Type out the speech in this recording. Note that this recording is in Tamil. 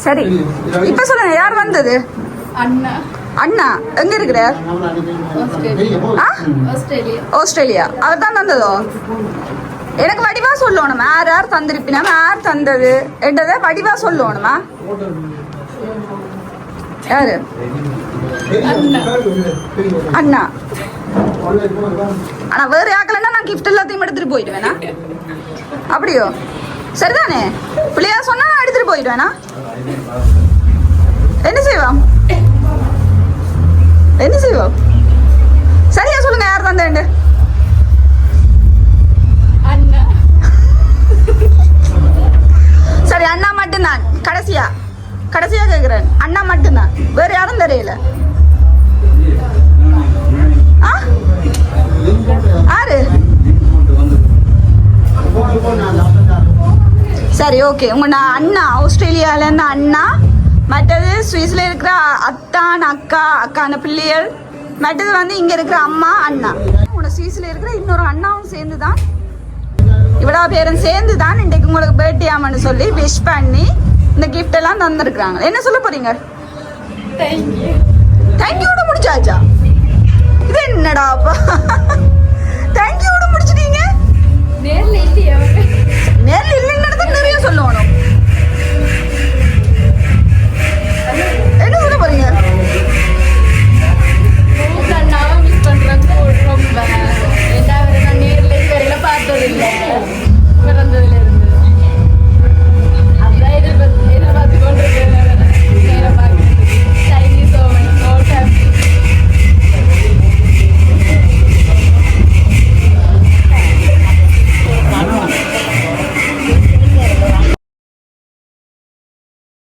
சரி இப்ப சொல்லுங்க யார் வந்தது? அண்ணா. அண்ணா எங்க இருக்கிறார்? ஆஸ்திரேலியா. அவர் தான் தந்ததோ? எனக்கு வடிவா சொல்லணுமா யார் யார் தந்திருப்பினா யார் தந்தது என்றதை வடிவா சொல்லணுமா? யாரு? அண்ணா. ஆனா வேற யாக்கலன்னா நான் கிஃப்ட் எல்லாத்தையும் எடுத்துட்டு போயிடுவேனா? அப்படியோ? சரிதானே? பிள்ளையா சொன்னா நான் எடுத்துட்டு போயிடுவேனா? என்ன செய்வோம்? என்ன செய்வோம்? சரியா சொல்லுங்க யார் தந்தேன்னு. அண்ணா. சரி அண்ணா மட்டும்தான். கடைசியா கேக்குறேன். அண்ணா மட்டும்தான், வேற யாரும் தெரியல. ஆறு. சரி ஓகே. உங்க நான் அண்ணா ஆஸ்திரேலியால இருந்து அண்ணா, மற்றது சுவிஸ்ல இருக்கிற அத்தான் அக்கான பிள்ளைகள், மற்றது வந்து இங்க இருக்கிற அம்மா அண்ணா. உங்களோட சுவிஸ்ல இருக்கிற இன்னொரு அண்ணாவும் சேர்ந்து தான், இவ்வளோ பேரும் சேர்ந்து தான் இன்றைக்கு உங்களுக்கு பர்த்டே ஆமான்னு சொல்லி விஷ் பண்ணி இந்த கிஃப்ட் எல்லாம் தந்துருக்குறாங்க. என்ன சொல்ல போறீங்க? தேங்க்யூட முடிச்சாச்சா? இது என்னடாப்பா தேங்க்யூட முடிச்சிட்டீங்க?